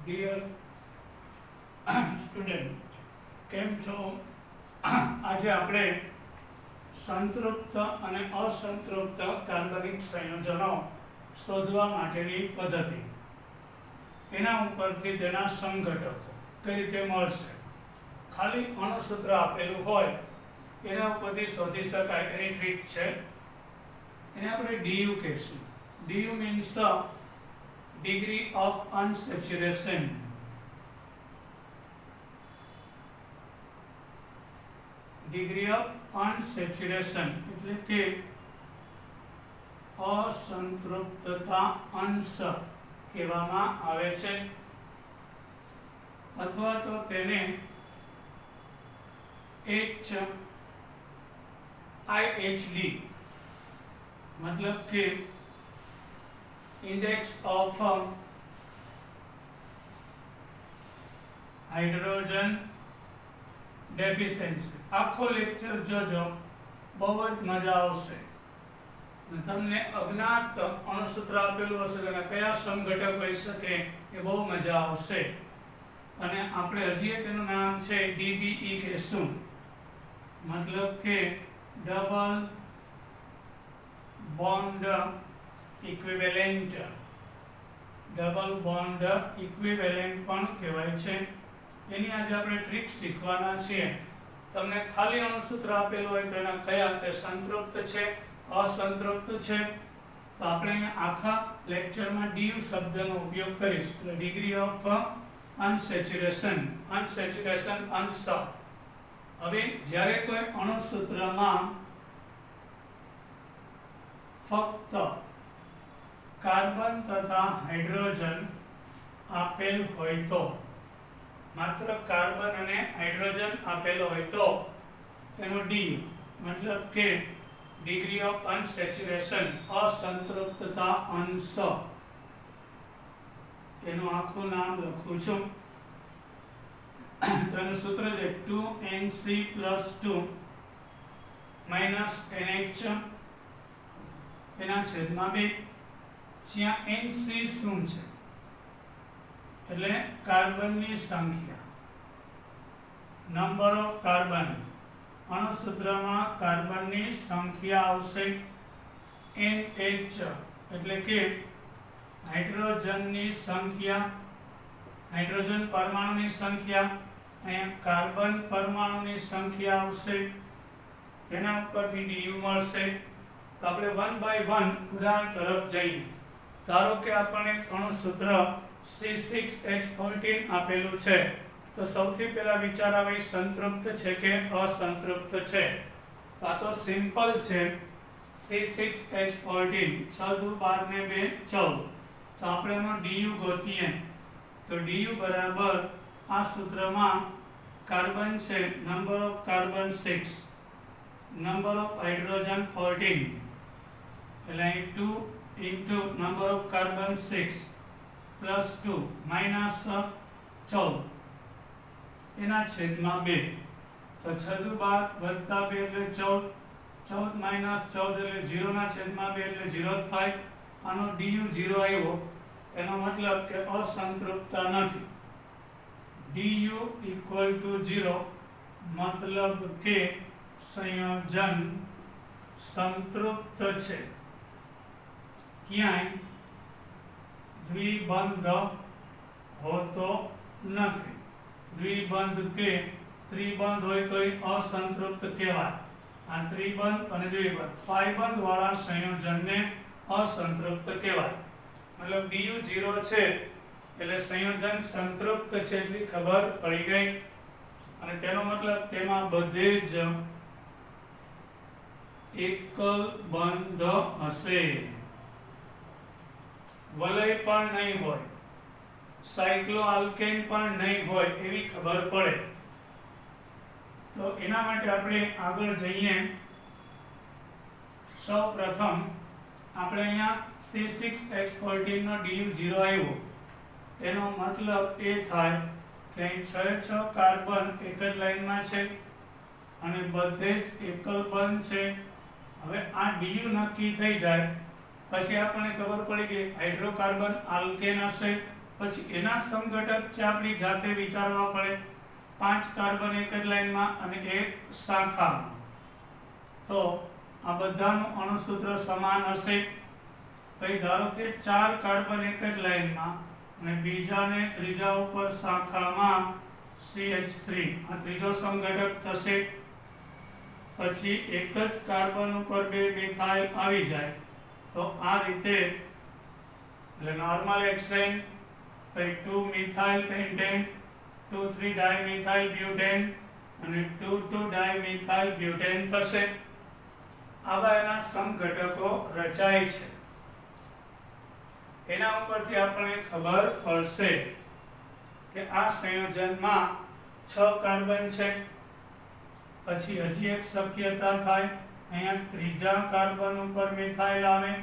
Dear student, કેમ છો? આજે આપણે સંતૃપ્ત અને અસંતૃપ્ત કાર્બનિક સંયોજનો શોધવા માટેની પદ્ધતિ, એના ઉપરથી તેના સંઘટકો કઈ રીતે મળશે, ખાલી અણુસૂત્ર આપેલું હોય એના ઉપરથી શોધી શકાય એની ટ્રીક છે. એને આપણે DU કહીશું. DU means the degree of unsaturation. Degree of unsaturation એટલે કે અસંતૃપ્તતા અંશ કહેવામાં આવે છે, અથવા તો તેને IHD मतलब कि इंडेक्स ऑफ हाइड्रोजन डेफिशिएंसी. आखो लेक्चर जोजो, बहुत मजा आवशे. तमने अज्ञात अणुसूत्र आपेलुं हशे तेना कया संघटक होई शके ए बहु मजा आवशे. अने आपणे हजी एक एनुं नाम छे DBE कहेशुं, मतलब के double bond equivalent. Double bond equivalent पण कहेवाय छे. एनी आज આપણે ટ્રીક શીખવાના છીએ. તમને ખાલી અણુસૂત્ર આપેલું હોય તો એના કયા તે સંતૃપ્ત છે, અસંતૃપ્ત છે, તો આપણે આખા લેક્ચરમાં DU શબ્દનો ઉપયોગ કરીશું. એટલે ડિગ્રી ઓફ અનસેચ્યુરેશન, અનસેચ્યુરેશન અંશ. હવે જ્યારે કોઈ અણુસૂત્રમાં ફક્ત કાર્બન તથા હાઇડ્રોજન આપેલ હોય તો, માત્ર કાર્બન અને હાઇડ્રોજન આપેલો હોય તો એનો DU मतलब કે ડિગ્રી ઓફ અનસેચ્યુરેશન, અસંતૃપ્તતા અંશ, એનું આખું નામ લખું છું. તો એનું સૂત્ર છે 2NC+2 NH એના છેદમાં 2, જ્યાં NC શું છે એટલે કાર્બનની સંખ્યા, નંબર ઓફ કાર્બન. અણુસૂત્રમાં કાર્બનની સંખ્યા આવશે. NH એટલે કે હાઇડ્રોજનની સંખ્યા, હાઇડ્રોજન પરમાણુની સંખ્યા, અહીંયા કાર્બન પરમાણુની સંખ્યા આવશે. તેના ઉપરથી DU મળશે. તો આપણે 1 by 1 ઉદાહરણ તરફ જઈએ. ધારો કે આપણને અણુસૂત્ર C6H14 આપેલું છે, તો સૌથી પહેલા વિચાર આવે સંતૃપ્ત છે કે અસંતૃપ્ત છે. તો આ તો સિમ્પલ છે. C6H14 6 દુ 12 ને 2 14. તો આપણે એનો DU ગોતીએ તો DU બરાબર આ સૂત્રમાં કાર્બન છે, number of carbon 6, number of hydrogen 14, એટલે 2 into number of carbon 6 plus 2 minus 14 એના છેદમાં 2. તો 6 દુ 12 વત્તા 2 એટલે 14, 14 minus 14 એટલે 0 ના છેદમાં 2 એટલે 0 જ થાય. આનો DU 0 આવ્યો, એનો મતલબ કે અસંતૃપ્તતા નથી. DU equal to 0 मतलब કે સંયોજન સંતૃપ્ત છે. ક્યાંય દ્વિબંધ હોતો નથી. દ્વિબંધ કે ત્રિબંધ હોય તો એ અસંતૃપ્ત કહેવાય. આ ત્રિબંધ અને દ્વિબંધ, પાયબંધ વાળા સંયોજનને અસંતૃપ્ત કહેવાય. મતલબ DU 0 છે એટલે સંયોજન સંતૃપ્ત છે એટલી ખબર પડી ગઈ. અને તેનો મતલબ તેમાં બધે જ એકલ બંધ હશે, વલય પણ નહીં હોય, સાયક્લોઆલ્કેન પણ નહીં હોય એવી ખબર પડે. તો એના માટે આપણે આગળ જઈએ. સૌ પ્રથમ આપણે અહીંયા C6H14 નો DU 0 આવ્યો, એનો મતલબ એ થાય કે અહીં 6 કાર્બન એક જ લાઈનમાં છે અને બધે જ એકલ બંધ છે. હવે આ DU નક્કી થઈ જાય પછી આપણને ખબર પડી કે હાઇડ્રોકાર્બન આલ્કેન હશે પછી એના સમઘટક છે આપણી જાતે વિચારવા પડે. 5 કાર્બન એક જ લાઈનમાં અને એક શાખામાં, તો આ બધાનું અણુસૂત્ર સમાન હશે. પછી ધારો કે 4 કાર્બન એક જ લાઈનમાં અને બીજા ને ત્રીજા ઉપર શાખામાં CH3, આ ત્રીજો સમઘટક થશે. પછી એક જ કાર્બન ઉપર 2 મિથાઇલ આવી જાય, તો આ રીતે એટલે નોર્મલ એક્સચેન્જ. પછી 2 મિથાઇલ પેન્ટેન, 2,3 ડાયમિથાઇલ બ્યુટેન અને 2,2 ડાયમિથાઇલ બ્યુટેન થશે. આવા એના સમઘટકો રચાય છે. એના ઉપરથી આપણને ખબર પડશે કે આ સંયોજનમાં 6 કાર્બન છે. પછી હજી એક શક્યતા થાય, અહીંયા ત્રીજા કાર્બન ઉપર મિથાઇલ આવે,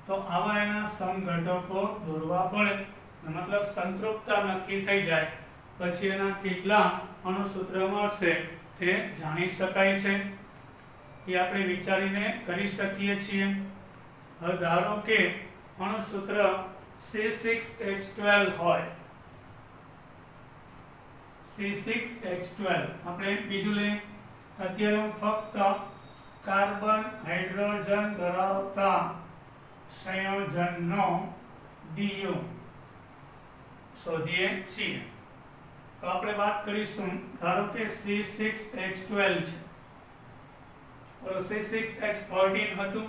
તો આવા એના સમઘટકો દોરવા પડે. મતલબ સંતૃપ્તતા નક્કી થઈ જાય પછી એના કેટલા અણુસૂત્ર મળશે તે જાણી શકાય છે. એ આપણે વિચારીને કરી શકીએ છીએ. હવે ધારો કે અણુસૂત્ર C6H12 હોય, C6H12 આપણે બીજું લઈએ. અત્યારે હું ફક્ત કાર્બન હાઇડ્રોજન ધરાવતા સંયોજનનો DU શોધીએ છીએ. તો આપણે વાત કરીશું, ધારો કે C6H12 છે, ઓલો C6H14 હતું,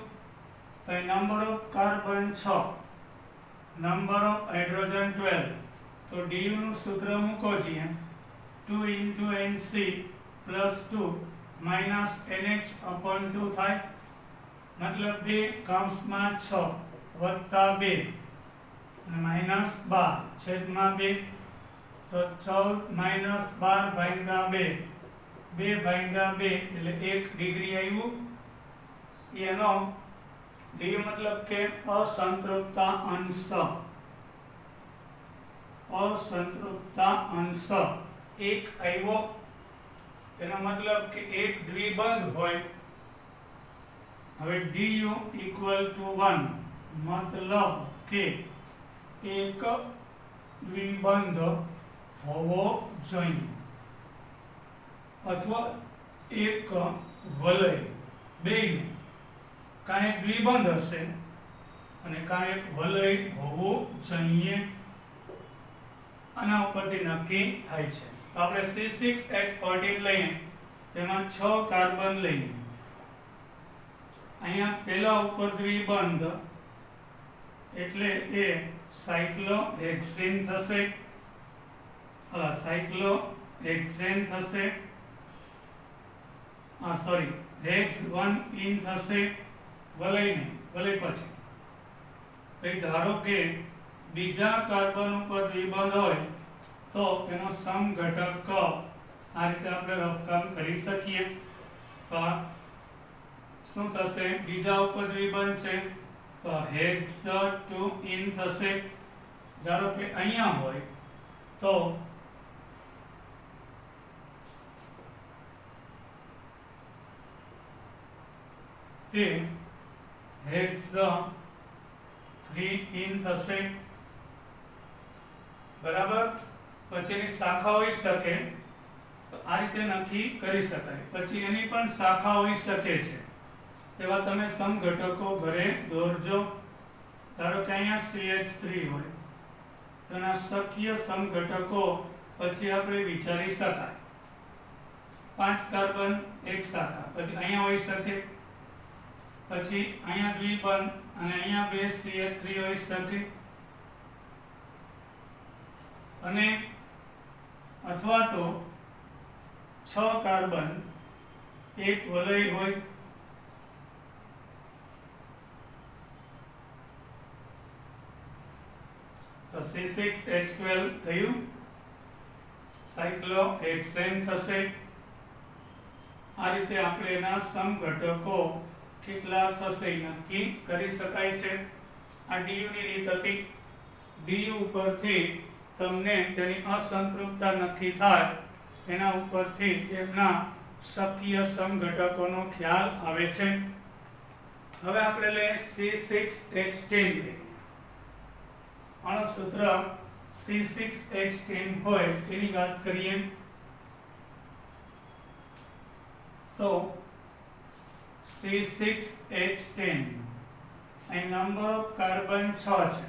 તો number of carbon 6, number of hydrogen 12, તો DU નું સૂત્ર મૂકો છીએ 2 * Nc + 2 - NH/2 થાય. મતલબ 2 કૌંસમાં 6 વત્તા 2 અને -12/2, તો 14 - 12/2, 2/2 એટલે 1 ડિગ્રી આવ્યું. એનો DU મતલબ કે અસંતૃપ્તતા અંશ, અસંતૃપ્તતા અંશ 1 આવ્યો. એનો મતલબ કે એક દ્વિબંધ હોય. હવે DU = 1, મતલબ કે એક દ્વિબંધ હોવો જોઈએ અથવા એક વલય, બેયનું કાંઈ એક દ્વિબંધ હશે અને કાંઈ એક વલય હોવું જોઈએ. આના ઉપરથી નક્કી થાય છે. તો આપણે C6H14 લઈએ, તેમાં 6 કાર્બન લઈએ. અહીંયા પહેલા ઉપર દ્વિબંધ એટલે એ સાયક્લોહેક્સેન થશે. સાયક્લોહેક્સેન થશે. હેક્સ 1 ઇન થશે. વલય નહીં, વલય પછી. પછી ધારો કે બીજા કાર્બન ઉપર દ્વિબંધ હોય તો એનો સમઘટક આ રીતે આપણે રફકામ કરી શકીએ. તો શું થશે? બીજા ઉપર દ્વિબંધ છે તો હેક્સ 2 ઇન થશે. ધારો કે અહીંયા હોય તો તે હેક્સ 3 ઇન થશે. બરાબર. પછી એની શાખા હોઈ શકે, તો આ રીતે નક્કી કરી શકાય. પછી એની પણ શાખા હોઈ શકે છે, તેવા તમે સમઘટકો ઘરે દોરજો. ધારો કે અહીંયા CH3 હોય તો એના શક્ય સમઘટકો પછી આપણે વિચારી શકાય. 5 કાર્બન એક શાખા, પછી અહીંયા હોઈ શકે, પછી અહીંયા દ્વિબંધ અને અહીંયા 2 CH3 હોઈ શકે, અને અથવા તો 6 કાર્બન એક વલય હોય. તો C6H12 થયું, સાયક્લોહેક્સેન થશે. આ રીતે આપણે એના સમઘટકો કેટલા થશે નક્કી કરી શકાય છે. આ DU ની રીત હતી. DU ઉપરથી તમને તેની અસંતૃપ્તતા નક્કી થાય, એના ઉપરથી તેમના શક્ય સમઘટકોનો ખ્યાલ આવે છે. હવે આપણે લઈએ C6H10. અણુસૂત્ર C6H10 હોય એની વાત કરીએ તો C6H10 અહીં નંબર ઓફ કાર્બન 6 છે,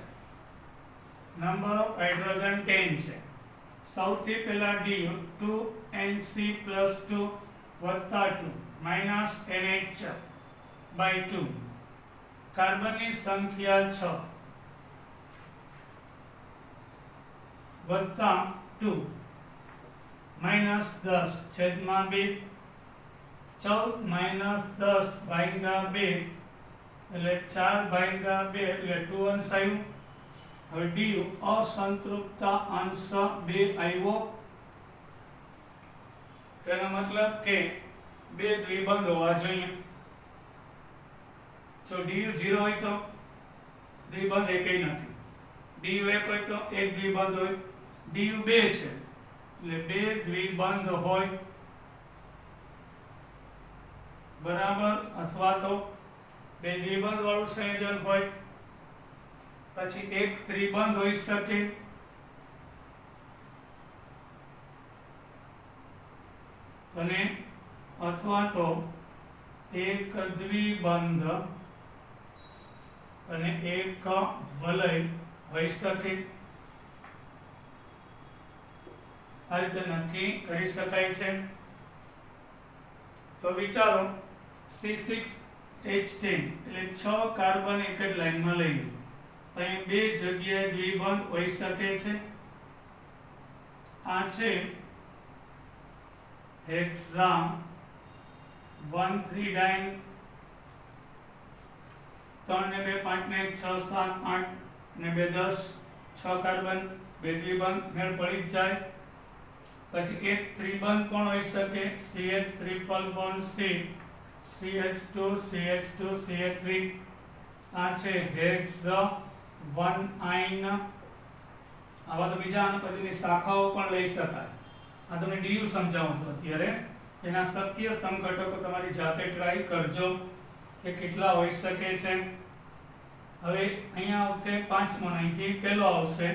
નંબર ઓફ હાઇડ્રોજન 10 છે. સૌથી પહેલા DU 2NC+2 વત્તા 2 માઇનસ NH બાય 2. કાર્બનની સંખ્યા 6 વત્તા 2 માઇનસ 10 છેદમાં 2, 14 માઇનસ 10 ભાગ્યા 2 એટલે 4 ભાગ્યા 2 એટલે 2 અંશ આવ્યું. હવે DU અસંતૃપ્તતા અંશ 2 આવ્યો. તેનો મતલબ કે 2 દ્વિબંધ હોવા જોઈએ. જો DU 0 હોય તો દ્વિબંધ એકેય નથી. DU 1 હોય તો એક દ્વિબંધ હોય. DU 2 છે એટલે 2 દ્વિબંધ હોય બરાબર, અથવા તો 2 દ્વિબંધ વાળું સંયોજન હોય, પછી એક ત્રિબંધ હોઈ શકે, અને અથવા તો એક દ્વિબંધ અને એક વલય હોઈ શકે. આ રીતે નક્કી કરી શકાય છે. તો વિચારો C6H10 એટલે 6 કાર્બન એક જ લાઈનમાં લઈએ. અહીં 2 જગ્યાએ દ્વિબંધ હોઈ શકે છે. આ છે હેક્સા 1,3 ડાઇન 3 ને 2 5 ને 1 6 7 8 ને 2 10 6 કાર્બન 2 દ્વિબંધ મેળ પડી જ જાય. પછી એક ત્રિબંધ પણ હોઈ શકે CH triple bond C CH2 CH2 CH3. આ છે હેક્સ 1 આયન. આવા તો બીજા આના પછીની શાખાઓ પણ લઈ શકાય. આ તમને DU સમજાવું છું અત્યારે. એના શક્ય સંઘટકો તમારી જાતે ટ્રાય કરજો કે કેટલા હોઈ શકે છે. હવે અહીંયા આવશે પાંચમો, અહીંથી પહેલો આવશે.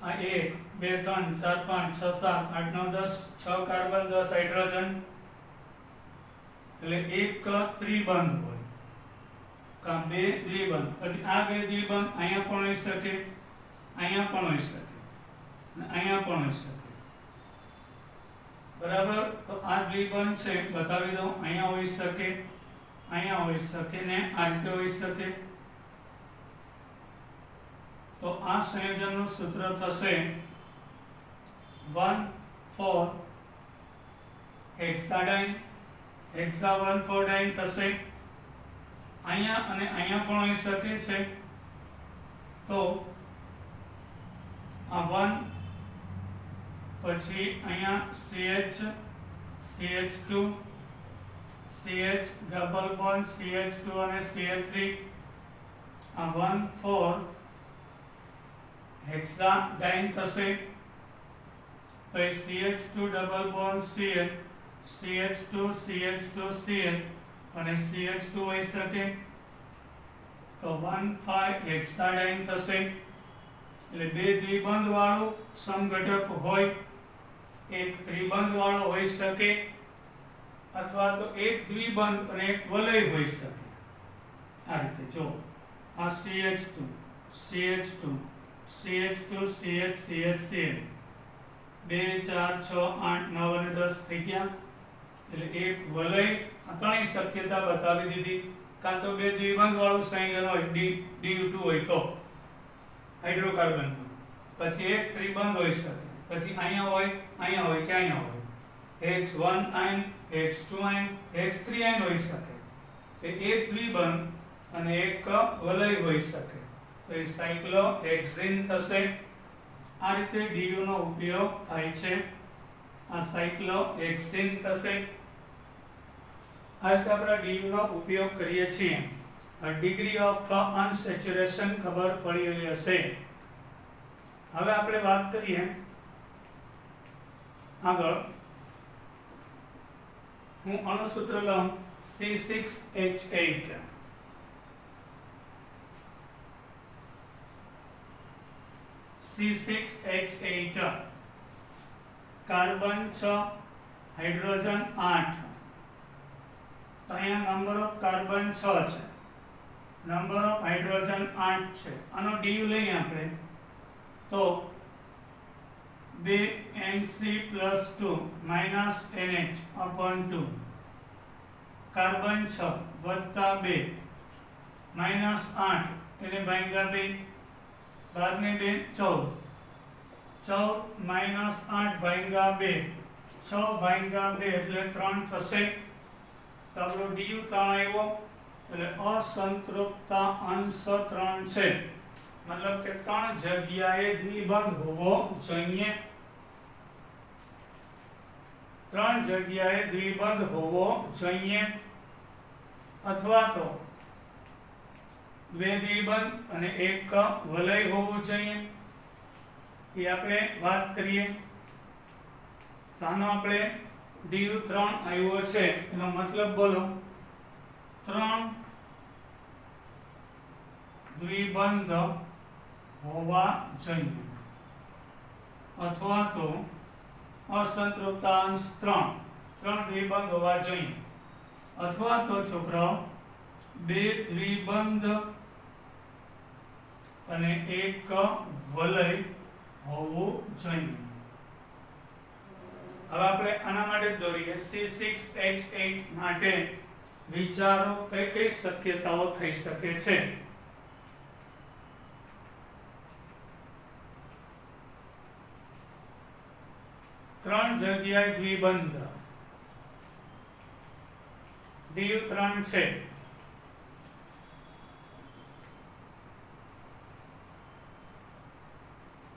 આ 1 2 3 4 5 6 7 8 9 10 6 કાર્બન 10 હાઇડ્રોજન એટલે એક ત્રિબંધ હોય કા 2 દ્વિબંધ. પછી આ 2 દ્વિબંધ અહીંયા પણ હોઈ શકે, અહીંયા પણ હોઈ શકે અને અહીંયા પણ હોઈ શકે બરાબર. તો આ દ્વિબંધ છે બતાવી દઉં. અહીંયા હોઈ શકે, અહીંયા હોઈ શકે ને આ રીતે હોઈ શકે. તો આ સંયોજનનું સૂત્ર થશે 1,4 હેક્સાડાઇન. હેક્સા 1,4 ડાઇન થશે. અહીંયા અને અહીંયા પણ હોઈ શકે છે. તો આ 1 પછી અહીંયા CH CH2 CH double bond CH2 અને CH3. આ 1,4 હેક્સાડાઇન થશે. પછી CH2 double bond CH CH2 CH2 CH અને CH2 હોઈ શકે. તો 1,5 હેક્સાડાઇન થશે. એટલે 2 દ્વિબંધ વાળું સમઘટક હોય, એક ત્રિબંધ વાળો હોઈ શકે, અથવા તો એક દ્વિબંધ અને એક વલય હોઈ શકે. આ રીતે જો આ CH2 CH2 CH2 CH CH CH 2 4 6 8 9 અને 10 થઈ ગયા. એટલે એક વલય. આ ત્રણેય શક્યતા બતાવી દીધી. કાં તો 2 દ્વિબંધ વાળું સંયોજન હોય DU2 હોય તો હાઇડ્રોકાર્બન, પછી એક ત્રિબંધ હોઈ શકે, પછી અહીંયા હોય, અહીંયા હોય કે અહીંયા હોય. X1 ion, X2 ion, X3 ion હોઈ શકે. એ એક દ્વિબંધ અને એક વલય હોઈ શકે. તો એ સાયક્લોહેક્ઝેન થશે. આ રીતે DU નો ઉપયોગ થાય છે. આ સાયક્લોહેક્ઝેન થશે. આ રીતે આપણે DU નો ઉપયોગ કરીએ છીએ. ડિગ્રી ઓફ અનસેચ્યુરેશન ખબર પડી રહી હશે. હવે આપણે વાત કરીએ આગળ. હું અણુસૂત્ર લઉં C6H8. C6H8 કાર્બન 6 હાઇડ્રોજન 8 તો અહીંયા નંબર ઓફ કાર્બન 6 છે નંબર ઓફ હાઇડ્રોજન 8 છે આનો du લઈએ આપણે તો 2Nc+2 -NH upon 2 કાર્બન 6 વત્તા 2 -8 એટલે ભાગ્યા 2 12 ને 2 14 14 -8 ભાગ્યા 2 6 ભાગ્યા 2 એટલે 3 થશે તો આપણો du 3 આવ્યો એટલે અસંતૃપ્તા અંશ 3 છે મતલબ કે 3 જગ્યાએ દ્વિબંધ હોવો જોઈએ 3 જગ્યાએ દ્વિબંધ હોવો જોઈએ અથવા તો 2 દ્વિબંધ અને 1 વલય હોવું જોઈએ એ આપણે વાત કરીએ તો આનો આપણે du 3 આવ્યો છે એનો મતલબ બોલો 3 દ્વિબંધ હોવા જોઈએ અથવા તો અસંતૃપ્તા અંશ 3 દ્વિબંધ હોવા જોઈએ અથવા તો છોકરાઓ 2 દ્વિબંધ અને 1 વલય હોવું જોઈએ હવે આપણે આના માટે દોરીએ C6H8 માટે વિચારો કઈ કઈ શક્યતાઓ થઈ શકે છે 3 જગ્યાએ દ્વિબંધ du 3 છે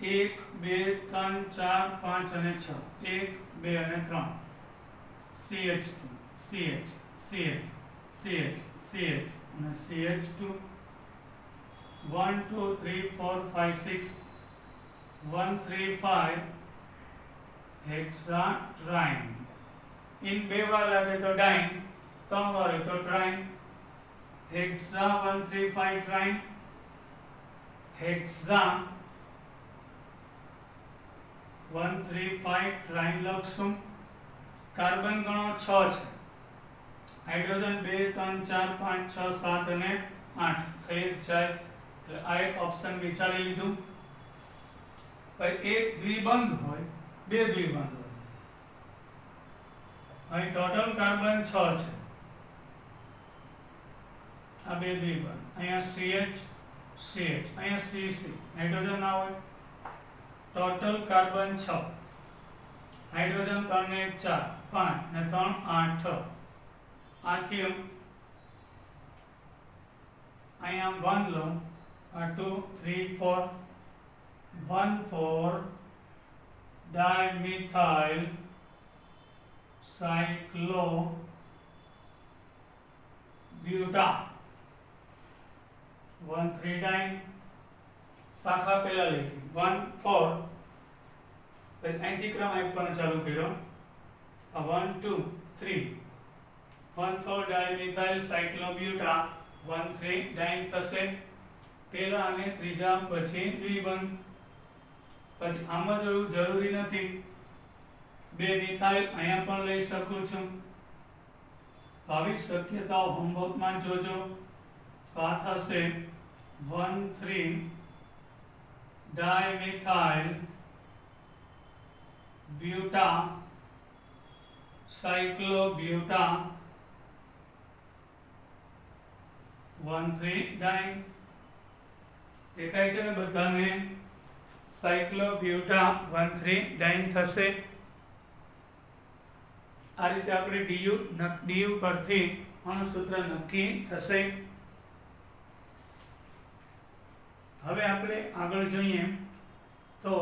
1 2 3 4 5 અને 6 1 2 અને 3 CH2 CH CH CH CH અને CH2 1 2 3 4 5 6 1 3 5 હેક્સાટ્રાઇન ઇન 2 વાર લાગે તો ડાઇન 3 વાર તો ટ્રાઇન હેક્સા 1 3 5 ટ્રાઇન હેક્સા 1 3 5 ટ્રાઇન લખશું કાર્બન ગણો 6 છે હાઇડ્રોજન 2 3 4 5 6 7 અને 8 થઈ જાય એટલે આ એક ઓપ્શન વિચારી લીધું પછી એક દ્વિબંધ હોય 2 દ્વિબંધ હોય અહીં ટોટલ કાર્બન 6 છે આ 2 દ્વિબંધ અહીંયા CH CH અહીંયા CC હાઇડ્રોજન ના હોય ટોટલ કાર્બન 6 હાઇડ્રોજન 3 ને 1 4 5 ને 3 8 આથી અહીંયા 1 લો આ 2 3 4 1 4 dimethyl cyclobuta 1 3 ડાઇન શાખા પહેલા લખી 1 4 પછી અહીંથી ક્રમ આપવાનો ચાલુ કર્યો આ 1 2 3 1 4 dimethyl cyclobuta 1 3 ડાઇન થશે પહેલા અને ત્રીજા પછી દ્વિબંધ પછી આમાં જોવું જરૂરી નથી 2 મિથાઇલ અહીંયા પણ લઈ શકું છું તો આવી શક્યતાઓ હોમવર્કમાં જોજો તો આ થશે 1 3 dimethyl buta cyclobuta 1 3 ડાઇન દેખાય છે ને બધાને સાયક્લોબ્યુટા 1 3 ડાઇન થશે આ રીતે આપણે du પરથી અણુસૂત્ર નક્કી થશે હવે આપણે આગળ જોઈએ તો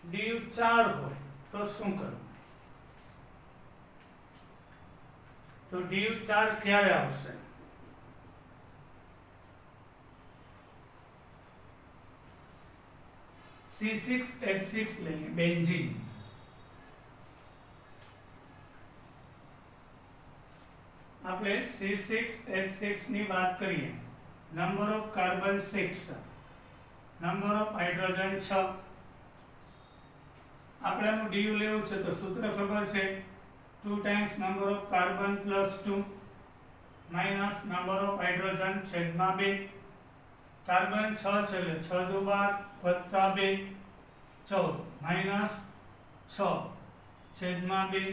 du 4 હોય તો શું કરવું તો du 4 ક્યારે આવશે C6H6 લઈએ બેન્ઝીન આપણે C6H6 ની વાત કરીએ number of carbon 6 number of hydrogen 6. આપણે આનું ડીયુ લેવું છે તો સૂત્ર ખબર છે 2 times number of carbon plus 2 minus number of hydrogen છેદમાં 2. કાર્બન 6 છે એટલે 6 દુ 12 વત્તા 2 14 માઇનસ 6 છેદમાં 2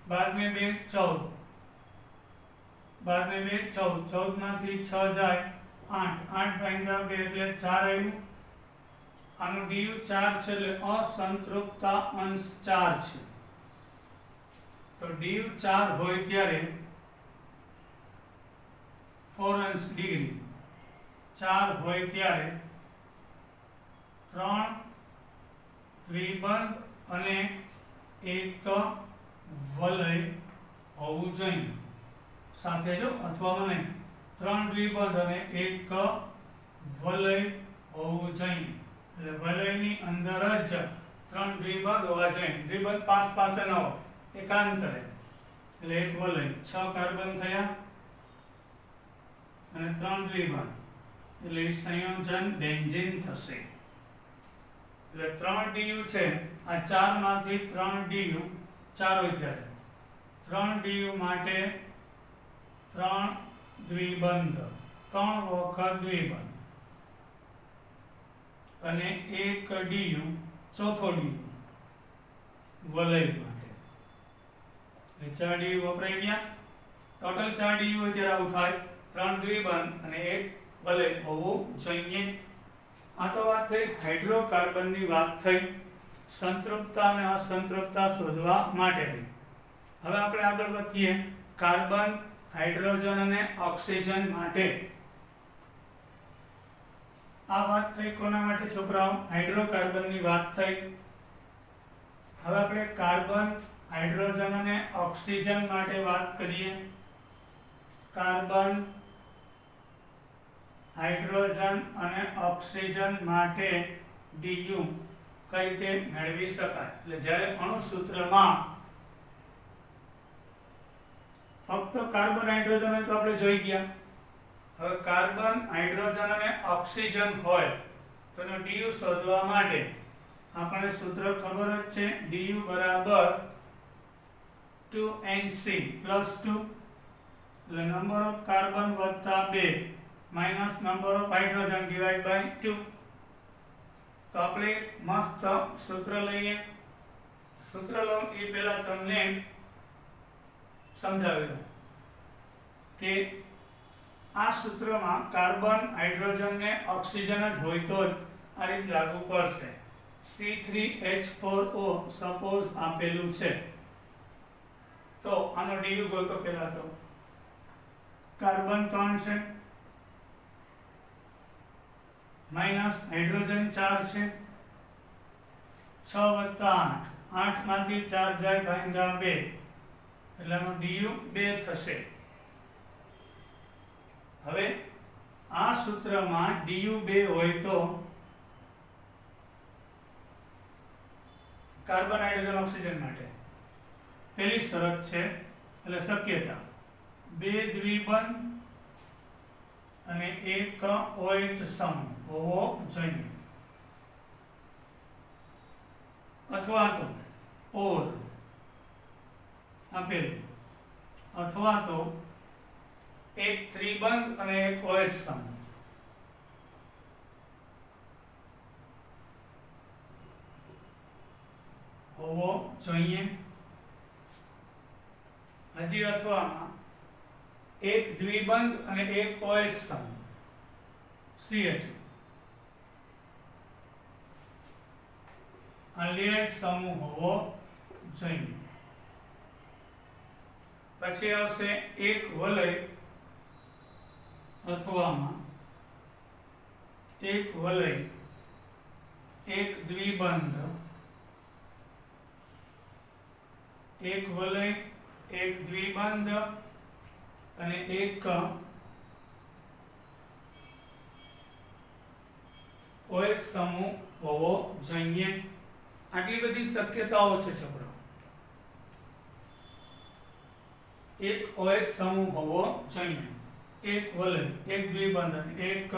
12 ને 2 14 12 ને 2 14 14 માંથી 6 જાય 8 8 ભાગ્યા 2 એટલે 4 આવ્યું. આનું ડીયુ 4 છે એટલે અસંતૃપ્તતા અંશ 4 છે. તો ડીયુ 4 હોય ત્યારે 4 અંશ ડિગ્રી 4 હોય ત્યારે 3 દ્વિબંધ અને 1 વલય હોવું જોઈએ. સાથે જો અથવા મને 3 દ્વિબંધ અને 1 વલય હોવું જોઈએ. એટલે વલયની અંદર જ 3 દ્વિબંધ હોવા જોઈએ. દ્વિબંધ પાસે ન હોય, એકાંતરે. એટલે 1 વલય 6 કાર્બન થયા અને 3 દ્વિબંધ એટલે સંયોજન બેન્ઝીન થશે. એટલે 3 ડીયુ છે. આ 4 માંથી 3 ડીયુ 4 હોય ત્યારે 3 ડીયુ માટે 3 દ્વિબંધ 3 વખત દ્વિબંધ અને 1 ડીયુ ચોથો ડીયુ વલય માટે. એટલે 4 ડીયુ વપરાઈ ગયા. ટોટલ 4 ડીયુ હોય ત્યારે આવું થાય. 3 દ્વિબંધ અને 1 વલય હોવું જોઈએ. આ તો વાત થઈ હાઇડ્રોકાર્બનની વાત થઈ સંતૃપ્તતા અને અસંતૃપ્તતા શોધવા માટેની. હવે આપણે આગળ વધીએ કાર્બન, હાઇડ્રોજન અને ઓક્સિજન માટે. આ વાત થઈ કોના માટે છોકરાઓ? હાઇડ્રોકાર્બનની વાત થઈ. હવે આપણે કાર્બન, હાઇડ્રોજન અને ઓક્સિજન માટે વાત કરીએ. કાર્બન, હાઇડ્રોજન અને ઓક્સિજન માટે ડીયુ કઈ રીતે મેળવી શકાય? એટલે જ્યારે અણુ સૂત્રમાં ફક્ત કાર્બન, હાઇડ્રોજન હોય તો આપણે જોઈ ગયા. હવે કાર્બન, હાઇડ્રોજન અને ઓક્સિજન હોય તો એનો ડીયુ શોધવા માટે આપણને સૂત્ર ખબર જ છે. ડીયુ બરાબર 2NC પ્લસ 2 એટલે નંબર ઓફ કાર્બન વત્તા 2 minus number of hydrogen divide by 2. તો આપણે મસ્ત સૂત્ર લઈએ. સૂત્ર લો એ પહેલા તમને સમજાવી દઉં કે આ સૂત્રમાં કાર્બન, હાઇડ્રોજન ને ઓક્સિજન જ હોય તો જ આ રીત લાગુ પડશે. C3H4O સપોઝ આપેલું છે તો આનો ડીયુ ગોતો. પહેલા તો કાર્બન 3 છે માઇનસ હાઇડ્રોજન 4 છે 6 વત્તા 8 8 માંથી 4 જાય ભાગ્યા 2 એટલે આનો ડીયુ 2 થશે. હવે આ સૂત્રમાં ડીયુ 2 હોય તો કાર્બન, હાઇડ્રોજન, ઓક્સિજન માટે પહેલી શરત છે એટલે શક્યતા 2 દ્વિબંધ અને 1 OH સમૂહ હોવો જોઈએ. અથવા તો ઓર આપેલું અથવા તો 1 ત્રિબંધ અને 1 OH સમૂહ. હોવો જોઈએ. હજી અથવામાં 1 દ્વિબંધ અને 1 OH સમૂહ CH આલ્ડિહાઇડ સમૂહ હોવો જોઈએ. પછી આવશે 1 વલય અથવામાં 1 વલય 1 દ્વિબંધ 1 વલય 1 દ્વિબંધ અને 1 OH સમૂહ હોવો જોઈએ. આટલી બધી શક્યતાઓ છે છોકરાઓ. 1 OH સમૂહ હોવો જોઈએ, 1 વલય 1 દ્વિબંધ અને 1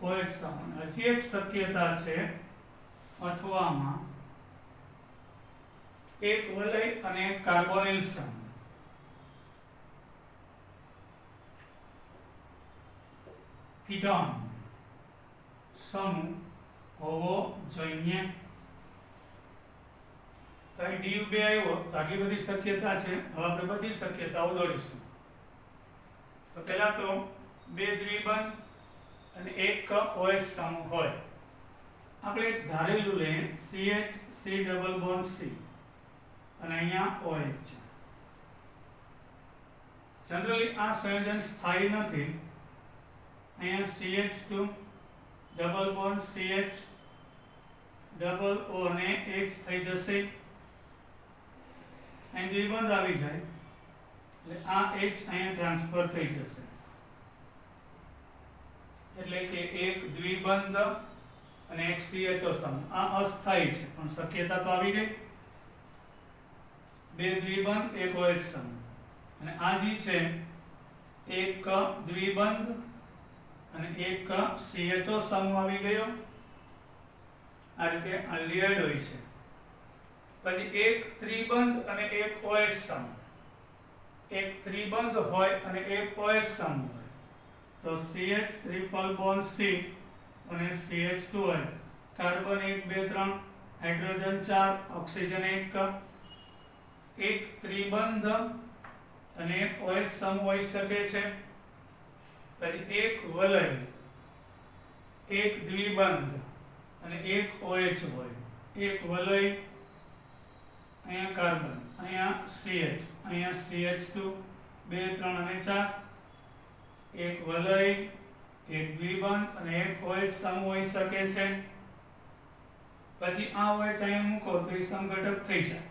OH સમૂહ। હજી એક શક્યતા છે અથવામાં એક વલય અને એક કાર્બોનિલ સમૂહ। કીટોન સમૂહ હોવો જોઈએ। તો અહીં DU2 આવ્યો તો આટલી બધી શક્યતા છે। હવે આપણે બધી શક્યતાઓ દોરીશું। તો પહેલા તો બે દ્વિબંધ અને એક OH સમૂહ હોય। આપણે એક ધારેલું લઈએ CH C double bond C અને અહીંયા OH છે। જનરલી આ સંયોજન સ્થાયી નથી। અહીંયા CH2 double bond CH double O અને H થઈ જશે। અહીં દ્વિબંધ આવી જાય એટલે આ H અહીંયા ટ્રાન્સફર થઈ જશે એટલે કે એક દ્વિબંધ અને એક CHO સમૂહ। આ અસ્થાયી છે પણ શક્યતા તો આવી ગઈ। બે દ્વિબંધ એક OH સમૂહ અને આ જે છે એક દ્વિબંધ અને એક CHO સમૂહ આવી ગયો। આ રીતે આલ્ડિહાઇડ હોય છે। પછી એક ત્રિબંધ અને એક OH સમૂહ। એક ત્રિબંધ હોય અને એક OH સમૂહ હોય તો CH ટ્રિપલ બોન્ડ C અને CH2 હોય। Carbon 1 2 3 hydrogen 4 oxygen 1। એક ત્રિબંધ અને એક OH સમૂહ હોઈ શકે છે। પછી એક વલય એક દ્વિબંધ અને એક OH હોય। એક વલય અહીંયા કાર્બન અહીંયા CH અહીંયા CH2 2 3 અને 4 એક વલય એક દ્વિબંધ અને એક OH સમૂહ હોઈ શકે છે। પછી આ OH અહીંયા મૂકો તો એ સમઘટક થઈ જાય।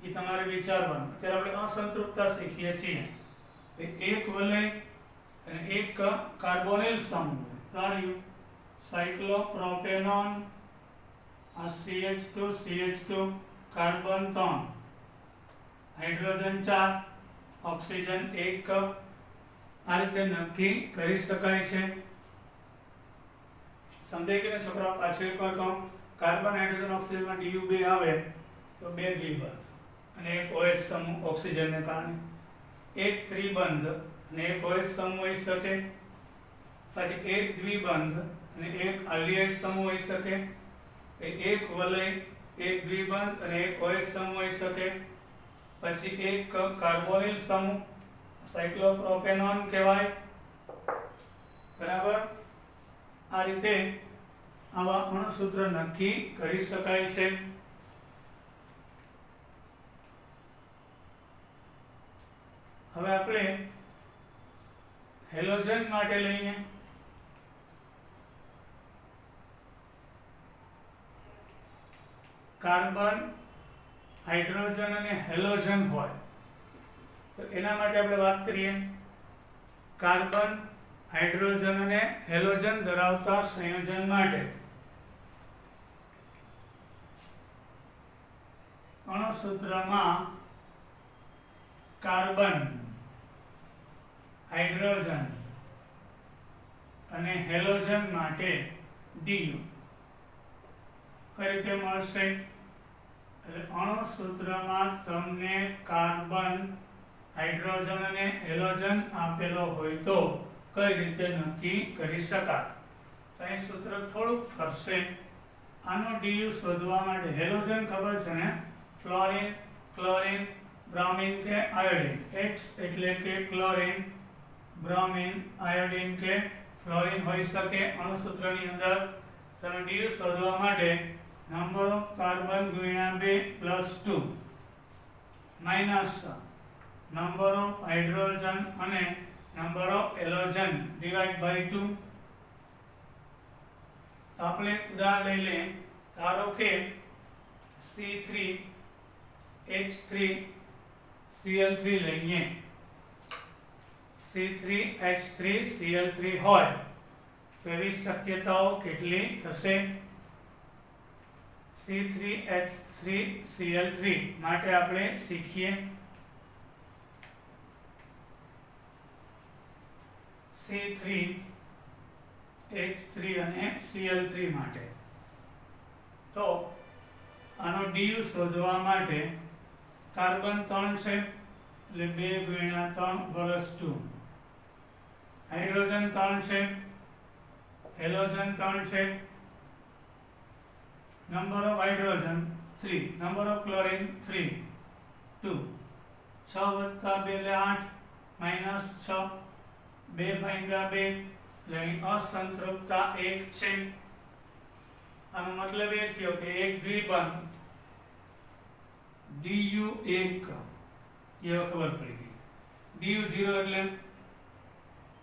એ તમારે વિચારવાનું। અત્યારે આપણે અસંતૃપ્તતા શીખીએ છીએ। એક વલય અને એક કાર્બોનિલ સમૂહ ધાર્યું સાયક્લોપ્રોપેનોન આ CH2 કાર્બન 3 હાઇડ્રોજન 4 ઓક્સિજન 1 આ રીતે નક્કી કરી શકાય છે। સમજાઈ ગયું ને છોકરાઓ? પાછું એકવાર કહું, કાર્બન હાઇડ્રોજન ઓક્સિજનમાં DU2 આવે તો બે દ્વિબંધ અને એક OH સમૂહ ઓક્સિજનને કારણે। એક ત્રિબંધ અને એક OH સમૂહ હોઈ શકે। પછી એક દ્વિબંધ અને એક આલ્ડિહાઇડ સમૂહ હોઈ શકે। એક વલય એક દ્વિબંધ અને એક OH સમૂહ હોઈ શકે। પછી એક કાર્બોનિલ સમૂહ સાયક્લોપ્રોપેનોન કહેવાય। બરાબર? આ રીતે આવા અણુસૂત્ર નક્કી કરી શકાય છે। હવે આપણે હેલોજન માટે લઈએ। કાર્બન હાઇડ્રોજન અને હેલોજન હોય તો એના માટે આપણે વાત કરીએ। કાર્બન હાઇડ્રોજન અને હેલોજન ધરાવતા સંયોજન માટે અણુસૂત્રમાં કાર્બન હાઇડ્રોજન અને હેલોજન માટે DU કઈ રીતે મળશે? એટલે અણુસૂત્રમાં તમને કાર્બન હાઇડ્રોજન અને હેલોજન આપેલો હોય તો કઈ રીતે નક્કી કરી શકાય? તો અહીં સૂત્ર થોડુંક ફરશે। આનો DU શોધવા માટે હેલોજન ખબર છે ને? ફ્લોરિન ક્લોરિન બ્રોમિન કે આયોડિન। X એટલે કે ક્લોરિન બ્રોમિન આયોડિન કે ફ્લોરિન હોઈ શકે અણુસૂત્રની અંદર। તેનો DU શોધવા માટે નંબર ઓફ કાર્બન ગુણ્યા 2 plus 2 minus number of hydrogen અને number of halogen divide by 2। આપણે ઉદાહરણ લઈ લઈએ। ધારો કે C3H3Cl3 લઈએ। C3H3Cl3 હોય તો એવી શક્યતાઓ કેટલી થશે? C3H3Cl3 માટે આપણે શીખીએ C3 H3 અને Cl3 માટે. તો આનો DU શોધવા માટે કાર્બન 3 છે એટલે 2 ગુણ્યા 3 પ્લસ 2. હાઇડ્રોજન 3 છે, હેલોજન 3 છે, number of hydrogen 3, number of chlorine 3, 2. 6 + 2 એટલે 8, -6, 2/2 એટલે અહીં અસંતૃપ્તતા 1 છે. આનો મતલબ એ થયો કે એક દ્વિબંધ DU1 એ ખબર પડી ગઈ. DU0 એટલે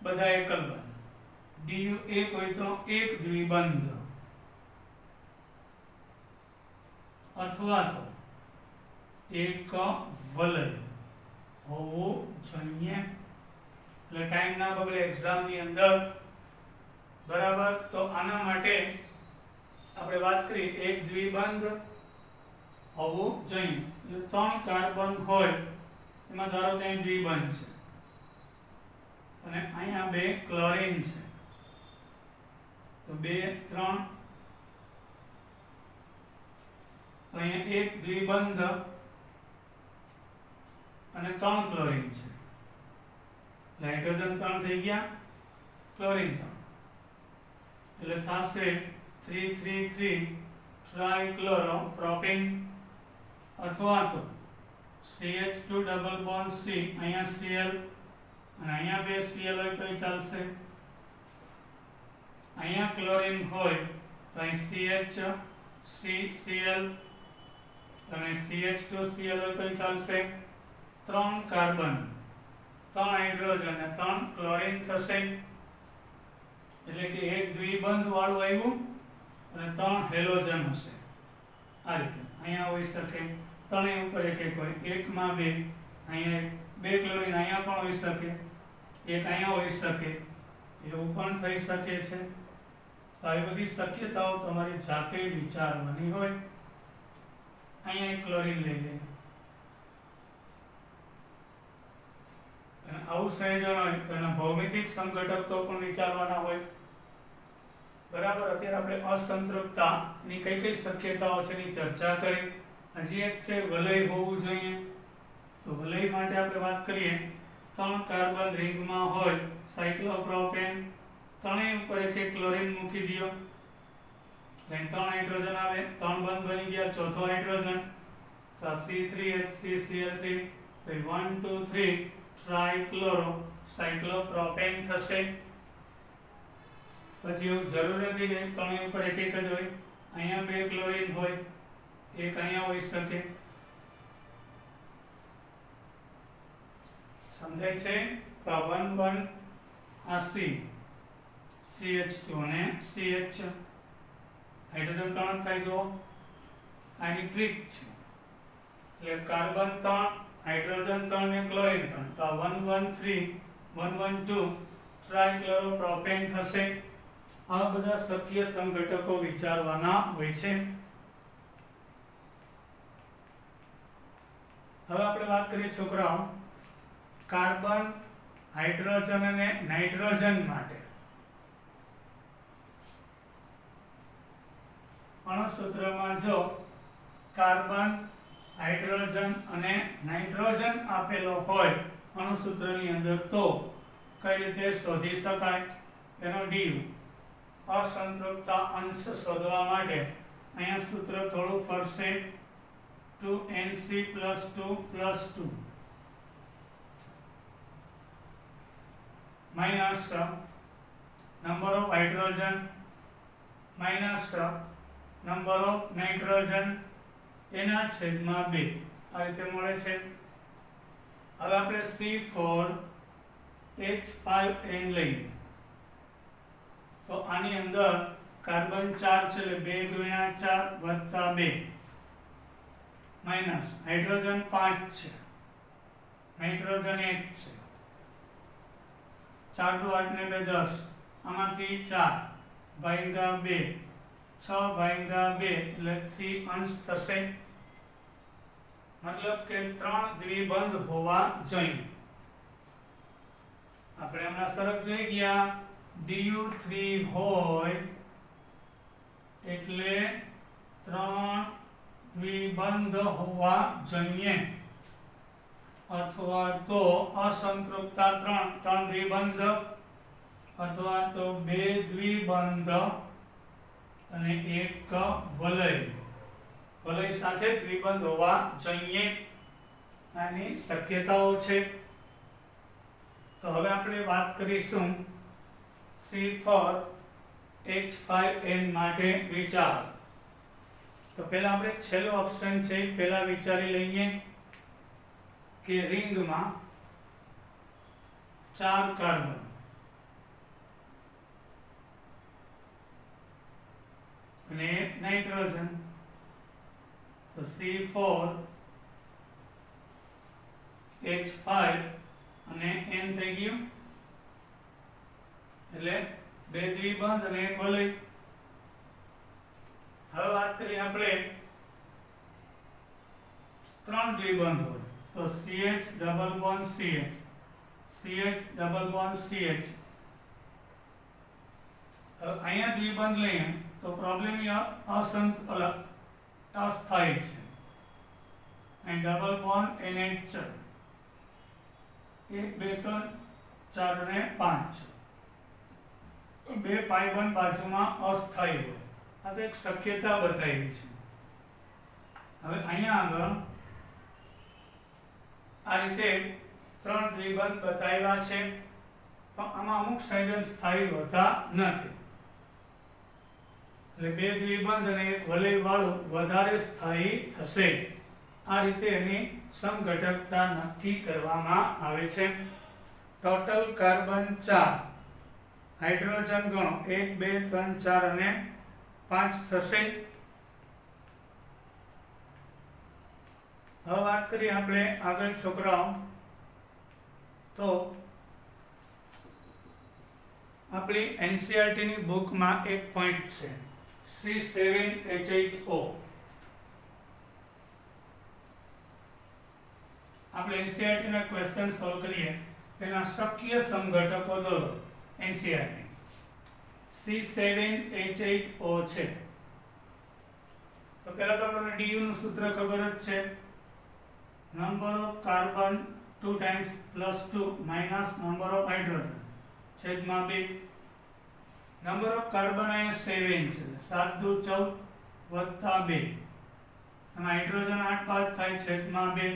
બધા એકલ બંધ. DU1 હોય તો એક દ્વિબંધ અથવા તો એક વલય હોવું જોઈએ. એટલે ટાઈમ ના બગડે એક્ઝામ ની અંદર, બરાબર. તો આના માટે આપણે વાત કરી એક દ્વિબંધ હોવું જોઈએ. એટલે 3 કાર્બન હોય એમાં ધારો કે અહીં દ્વિબંધ છે અને અહીંયા 2 ક્લોરીન છે, તો 2 3, તો અહીંયા એક દ્વિબંધ અને 3 ક્લોરીન છે. હાઇડ્રોજન 3 થઈ ગયા, ક્લોરીન 3, એટલે થશે 333 ટ્રાઇક્લોરોપ્રોપેન અથવા તો CH2 ડબલ બોન્ડ C, અહીંયા Cl અને અહીંયા 2 Cl હોય તો ચાલશે. અહીંયા ક્લોરીન હોય તો અહીં CH Cl અને CH2Cl હોય તો ચાલશે. 3 કાર્બન, 3 હાઇડ્રોજન અને 3 ક્લોરીન થશે. એટલે કે એક દ્વિબંધ વાળું આવ્યું અને 3 હેલોજન હશે. આ રીતે અહીંયા હોઈ શકે, ત્રણેય ઉપર એક એક હોય, એકમાં 2, અહીંયા 2 ક્લોરીન અહીંયા પણ હોઈ શકે, એક અહીંયા હોઈ શકે, એવું પણ થઈ શકે છે. તો આવી બધી શક્યતાઓ તમારી જાતે વિચારવાની હોય. અહીંયા એક ક્લોરીન લઈ લે અને આવું સંયોજન હોય તો એના ભૌમિતિક સંઘટક પણ વિચારવાના હોય, બરાબર. અત્યારે આપણે અસંતૃપ્તતાની કઈ શક્યતાઓ છે એની ચર્ચા કરી. હજી એક છે વલય હોવું જોઈએ. તો વલય માટે આપણે વાત કરીએ, 3 કાર્બન રિંગમાં હોય, સાયક્લોપ્રોપેન, ત્રણેય ઉપર એક એક ક્લોરીન મૂકી દો, એટલે 3 હાઇડ્રોજન આવે, 3 બંધ બની ગયા, ચોથો હાઇડ્રોજન, તો C3HCCl3, તો 1 2 3 ટ્રાઇક્લોરો સાયક્લોપ્રોપેન થશે. પછી એવું જરૂર નથી કે ત્રણેય ઉપર એક એક જ હોય, અહીંયા 2 ક્લોરીન હોય, એક અહીંયા હોઈ શકે. સમજાય છે? તો 1 1 આ C, CH2 અને CH, હાઇડ્રોજન 3 થાય. જો આની ટ્રીક છે, એટલે કાર્બન 3, હાઇડ્રોજન 3 ને ક્લોરીન 3, તો 1 1 3 1 1 2 ટ્રાઇક્લોરોપ્રોપેન થશે. આ બધા શક્ય સંઘટકો વિચારવાના હોય છે. હવે આપણે વાત કરીએ છોકરાઓ કાર્બન, હાઇડ્રોજન અને નાઇટ્રોજન માટે. અણુસૂત્રમાં જો કાર્બન, હાઇડ્રોજન અને નાઇટ્રોજન આપેલો હોય અણુસૂત્રની અંદર, તો કઈ રીતે શોધી શકાય એનો DU. અસંતૃપ્તતા અંશ શોધવા માટે અહીંયા સૂત્ર થોડું ફરશે, 2Nc+2+2 minus number of hydrogen minus number of nitrogen એના છેદમાં 2. આ રીતે મળે છે. હવે આપણે C4H5N લઈએ, તો આની અંદર કાર્બન 4 છે, એટલે 2 ગુણ્યા 4 વત્તા 2 માઇનસ હાઇડ્રોજન 5 છે, નાઇટ્રોજન 1 છે, 4 2 8 ને 2 10, આમાંથી 4 ભાગ્યા 2, 6 ભાગ્યા 2 એટલે 3 અંશ થશે. મતલબ કે 3 દ્વિબંધ હોવા જોઈએ. આપણે હમણાં શરત જોઈ ગયા du3 હોય એટલે 3 દ્વિબંધ હોવા જોઈએ, અથવા તો અસંતૃપ્તતા 3 દ્વિબંધ, અથવા તો 2 દ્વિબંધ અને 1 વલય. વલય સાથે દ્વિબંધ હોવા જોઈએ. આની શક્યતાઓ છે. તો હવે આપણે વાત કરીશું C4H5N માટે વિચાર. તો પહેલા આપણે છેલ્લો ઓપ્શન છે પહેલા વિચારી લઈએ કે રિંગમાં 4 કાર્બન અને નાઇટ્રોજન. તો C4H5 અને N થઈ ગયું એટલે 2 દ્વિબંધ અને 1 વલય. હવે વાત કરીએ આપણે 3 દ્વિબંધ હોય તો CH double bond CH, CH double bond CH. અહીંયા દ્વિબંધ લઈએ તો પ્રોબ્લેમ અસ્થાયી છે. અહીં ડબલ બોન્ડ NH 1 2 3 4 અને 5 બે પાઈ બંધ બાજુમાં અસ્થાયી હોય. આ તો એક શક્યતા બતાવી છે. હવે અહીંયા આગળ આ રીતે 3 દ્વિબંધ બતાવ્યા છે, પણ આમાં અમુક સંયોજન સ્થાયી હોતા નથી. એટલે 2 દ્વિબંધ અને 1 વલય વાળું વધારે સ્થાયી થશે. આ રીતે એની સમઘટકતા નક્કી કરવામાં આવે છે. ટોટલ કાર્બન 4, હાઇડ્રોજન ગણો 1 2 3 4 અને 5 થશે. હવે વાત કરીએ આપણે આગળ છોકરાઓ, તો આપણી NCERT ની બુકમાં એક પોઈન્ટ છે C7H8O. આપણે NCERT ના ક્વેશ્ચન સોલ્વ કરીએ તેના શક્ય સમઘટકો દોરો. NCERT C7H8O છે. તો પહેલા તો આપણને DU નું સૂત્ર ખબર જ છે, number of carbon 2 times +2 minus number of hydrogen છેદમાં 2. નંબર ઓફ કાર્બન અહીંયા 7 છે, 7 દુ 14 વત્તા 2 અને હાઇડ્રોજન 8 5 થાય છેદમાં 2.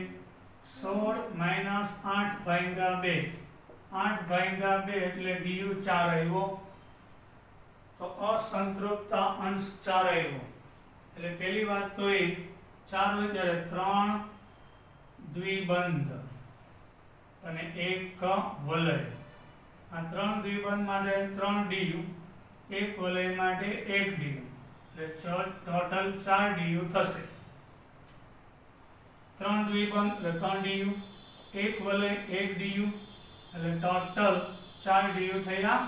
16 minus 8 ભાગ્યા 2, 8 ભાગ્યા 2 એટલે DU 4 આવ્યો. તો અસંતૃપ્તતા અંશ 4 આવ્યો. એટલે પહેલી વાત તો એ 4 હોય ત્યારે 3 દ્વિબંધ અને 1 વલય. આ 3 દ્વિબંધ માટે 3 DU, 1 વલય માટે 1 DU, એટલે ટોટલ 4 DU થશે. 3 દ્વિબંધ એટલે 3 DU, 1 વલય 1 DU, એટલે ટોટલ 4 DU થયા.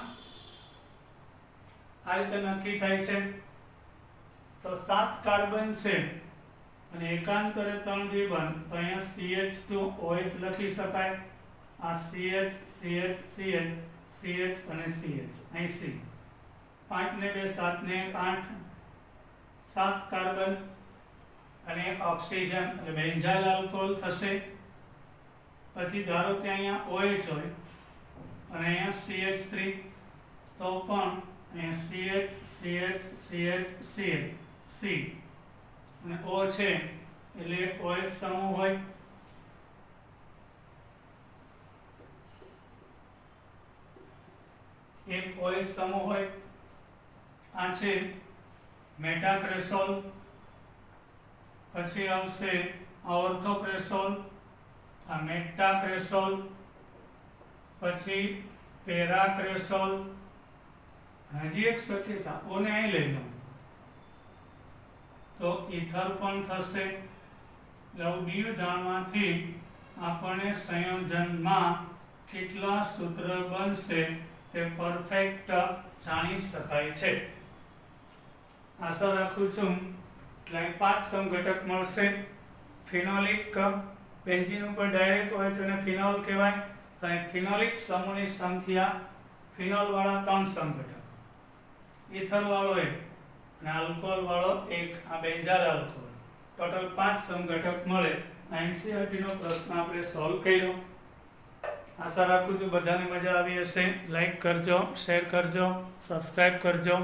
આ રીતે નક્કી થાય છે. તો 7 કાર્બન છે અને એકાંતરે 3 દ્વિબંધ, તો અહીંયા CH2OH લખી શકાય. આ CH CH CH CH અને CH, અહીં C. 5 ને 2 7 ને 1 8, 7 કાર્બન અને 1 ઓક્સિજન એટલે બેન્ઝાઇલ આલ્કોહોલ થશે. પછી ધારો કે અહીંયા OH હોય અને અહીંયા CH3, તો પણ અહીંયા CH CH CH CH C અને O છે એટલે OH સમૂહ હોય. એક OH સમૂહ હોય. આ છે મેટાક્રેસોલ, પછી આવશે ઓર્થોક્રેસોલ, આ મેટાક્રેસોલ, પછી પેરાક્રેસોલ. હજી એક શક્યતા ઓને અહીં લઈ લો તો ઇથર પણ થશે. લવડીયુ જાણવાથી આપણે સંયોજનમાં કેટલા સૂત્ર બનશે તે પરફેક્ટ જાણી શકાય છે. આશા રાખું છું કે 5 સમઘટક મળશે. ફિનોલિક બેન્ઝીન ઉપર ડાયરેક્ટ OH અને ફિનોલ કહેવાય. તો અહીં ફિનોલિક સમૂહની સંખ્યા ફિનોલ વાળા 3 સમઘટક, ઇથર વાળો 1 અને આલ્કોહોલ વાળો 1, આ બેન્ઝાઇલ આલ્કોહોલ, ટોટલ 5 સમઘટક મળે. આ NCERT નો પ્રશ્ન આપણે સોલ્વ કર્યો. આશા રાખું છું બધાને મજા આવી હશે. લાઈક કરજો, શેર કરજો, સબસ્ક્રાઇબ કરજો.